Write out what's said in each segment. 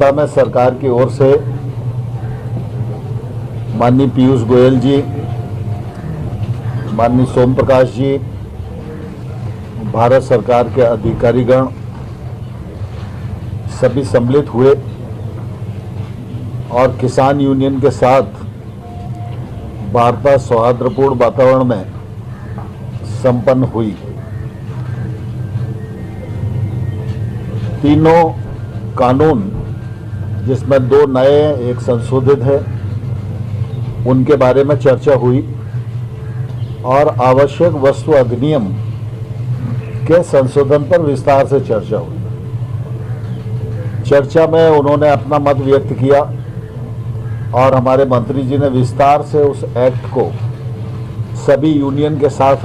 संबंधता में सरकार की ओर से माननीय पीयूष गोयल जी, माननीय सोम प्रकाश जी, भारत सरकार के अधिकारीगण सभी सम्मिलित हुए और किसान यूनियन के साथ वार्ता सौहार्दपूर्ण वातावरण में संपन्न हुई। तीनों कानून, जिसमें 2 नए एक संशोधित है, उनके बारे में चर्चा हुई और आवश्यक वस्तु अधिनियम के संशोधन पर विस्तार से चर्चा हुई। चर्चा में उन्होंने अपना मत व्यक्त किया और हमारे मंत्री जी ने विस्तार से उस एक्ट को सभी यूनियन के साथ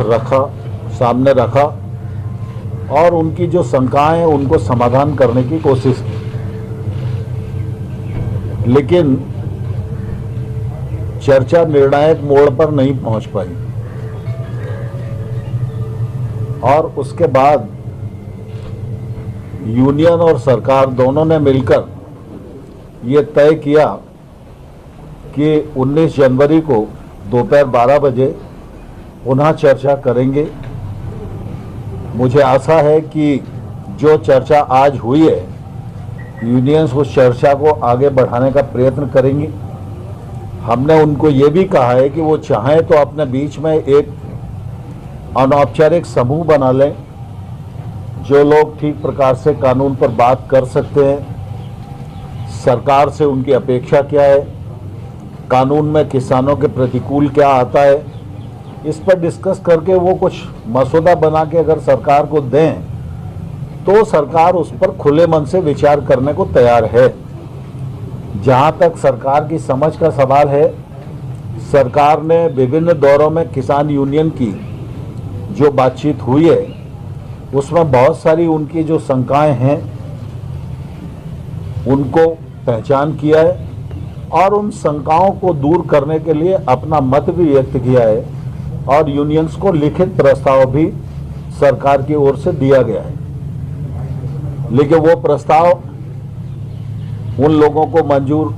सामने रखा और उनकी जो शंकाएं हैं उनको समाधान करने की कोशिश की। लेकिन चर्चा निर्णायक मोड़ पर नहीं पहुंच पाई और उसके बाद यूनियन और सरकार दोनों ने मिलकर ये तय किया कि 19 जनवरी को दोपहर 12 बजे पुनः चर्चा करेंगे। मुझे आशा है कि जो चर्चा आज हुई है, यूनियंस उस चर्चा को आगे बढ़ाने का प्रयत्न करेंगी। हमने उनको ये भी कहा है कि वो चाहें तो अपने बीच में एक अनौपचारिक समूह बना लें, जो लोग ठीक प्रकार से कानून पर बात कर सकते हैं। सरकार से उनकी अपेक्षा क्या है, कानून में किसानों के प्रतिकूल क्या आता है, इस पर डिस्कस करके वो कुछ मसौदा बना के अगर सरकार को दें तो सरकार उस पर खुले मन से विचार करने को तैयार है। जहाँ तक सरकार की समझ का सवाल है, सरकार ने विभिन्न दौरों में किसान यूनियन की जो बातचीत हुई है उसमें बहुत सारी उनकी जो शंकाएं हैं उनको पहचान किया है और उन शंकाओं को दूर करने के लिए अपना मत भी व्यक्त किया है और यूनियंस को लिखित प्रस्ताव भी सरकार की ओर से दिया गया है। लेकिन वो प्रस्ताव उन लोगों को मंजूर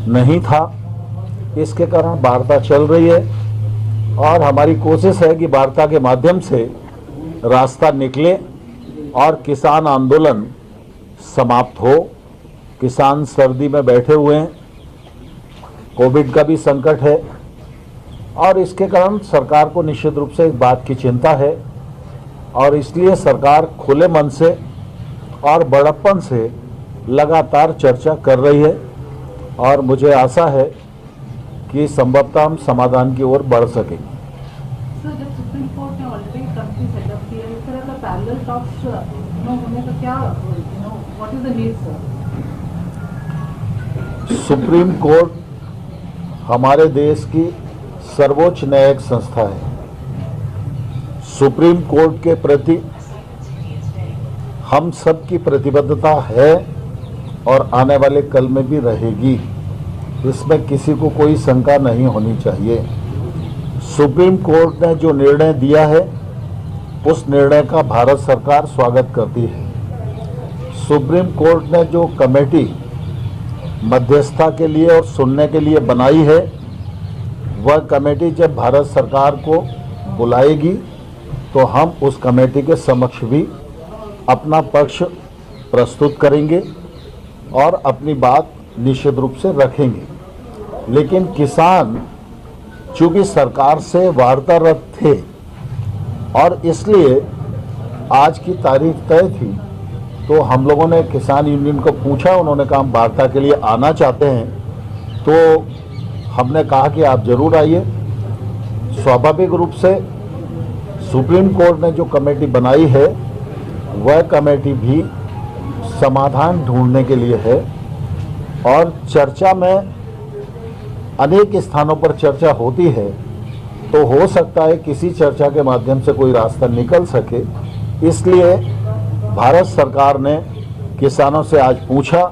नहीं था, इसके कारण वार्ता चल रही है और हमारी कोशिश है कि वार्ता के माध्यम से रास्ता निकले और किसान आंदोलन समाप्त हो। किसान सर्दी में बैठे हुए हैं, कोविड का भी संकट है और इसके कारण सरकार को निश्चित रूप से इस बात की चिंता है और इसलिए सरकार खुले मन से और बड़प्पन से लगातार चर्चा कर रही है और मुझे आशा है कि संभवतः हम समाधान की ओर बढ़ सकेंगे। सर, जब सुप्रीम कोर्ट ने ऑलरेडी कमिटी सेटअप की है, इस तरह का पैरेलल टॉक्स होने का क्या what is the need sir? Supreme court हमारे देश की सर्वोच्च न्यायिक संस्था है। सुप्रीम कोर्ट के प्रति हम सब की प्रतिबद्धता है और आने वाले कल में भी रहेगी, इसमें किसी को कोई शंका नहीं होनी चाहिए। सुप्रीम कोर्ट ने जो निर्णय दिया है उस निर्णय का भारत सरकार स्वागत करती है। सुप्रीम कोर्ट ने जो कमेटी मध्यस्थता के लिए और सुनने के लिए बनाई है, वह कमेटी जब भारत सरकार को बुलाएगी तो हम उस कमेटी के समक्ष भी अपना पक्ष प्रस्तुत करेंगे और अपनी बात निश्चित रूप से रखेंगे। लेकिन किसान चूँकि सरकार से वार्तारत थे और इसलिए आज की तारीख तय थी, तो हम लोगों ने किसान यूनियन को पूछा, उन्होंने कहा हम वार्ता के लिए आना चाहते हैं, तो हमने कहा कि आप जरूर आइए। स्वाभाविक रूप से सुप्रीम कोर्ट ने जो कमेटी बनाई है वह कमेटी भी समाधान ढूंढने के लिए है और चर्चा में अनेक स्थानों पर चर्चा होती है, तो हो सकता है किसी चर्चा के माध्यम से कोई रास्ता निकल सके। इसलिए भारत सरकार ने किसानों से आज पूछा,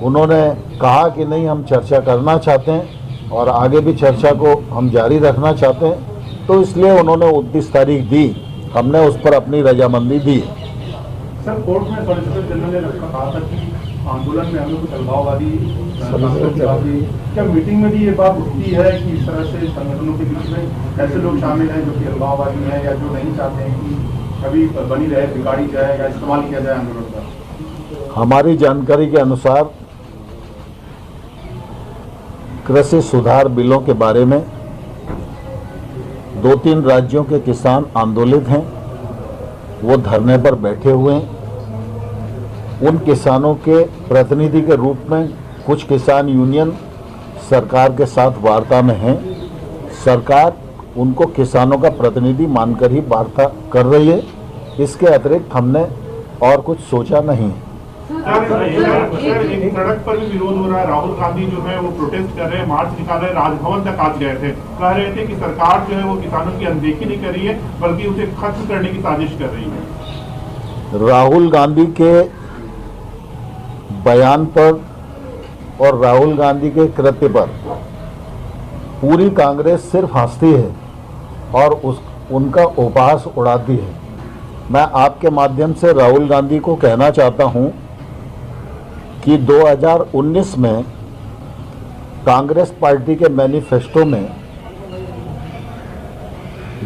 उन्होंने कहा कि नहीं हम चर्चा करना चाहते हैं और आगे भी चर्चा को हम जारी रखना चाहते हैं, तो इसलिए उन्होंने 29 तारीख दी, हमने उस पर अपनी रजामंदी दी। सर, कोर्ट में सॉलिसिटर जनरल ने कहा था कि आंदोलन में हमें कुछ अलगाववादी क्या मीटिंग में भी ये बात उठती है कि इस तरह से संगठनों के बीच में ऐसे लोग शामिल हैं जो कि अलगाववादी हैं या जो नहीं चाहते हैं कि कभी बनी रहे, बिगाड़ी जाए या इस्तेमाल किया जाए आंदोलन का? हमारी जानकारी के अनुसार कृषि सुधार बिलों के बारे में 2-3 राज्यों के किसान आंदोलित हैं, वो धरने पर बैठे हुए हैं। उन किसानों के प्रतिनिधि के रूप में कुछ किसान यूनियन सरकार के साथ वार्ता में हैं। सरकार उनको किसानों का प्रतिनिधि मानकर ही वार्ता कर रही है। इसके अतिरिक्त हमने और कुछ सोचा नहीं। एक सड़क पर भी विरोध हो रहा है। राहुल गांधी जो है वो प्रोटेस्ट कर रहे हैं, मार्च निकाल रहे हैं, राजभवन तक आज गए थे, कह रहे थे कि सरकार जो है वो किसानों की अनदेखी नहीं कर रही है बल्कि उसे खत्म करने की साजिश कर रही है। राहुल गांधी के बयान पर और राहुल गांधी के कृत्य पर पूरी कांग्रेस सिर्फ हंसती है और उनका उपहास उड़ाती है। मैं आपके माध्यम से राहुल गांधी को कहना चाहता हूं कि 2019 में कांग्रेस पार्टी के मैनिफेस्टो में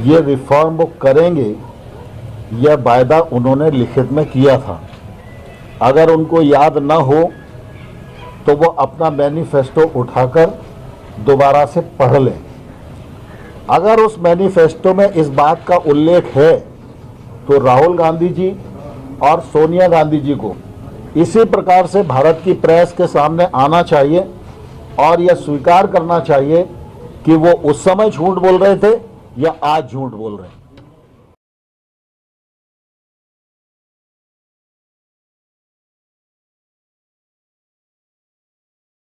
ये रिफॉर्म वो करेंगे, यह वायदा उन्होंने लिखित में किया था। अगर उनको याद न हो तो वो अपना मैनिफेस्टो उठाकर दोबारा से पढ़ लें। अगर उस मैनिफेस्टो में इस बात का उल्लेख है तो राहुल गांधी जी और सोनिया गांधी जी को इसी प्रकार से भारत की प्रेस के सामने आना चाहिए और यह स्वीकार करना चाहिए कि वो उस समय झूठ बोल रहे थे या आज झूठ बोल रहे हैं।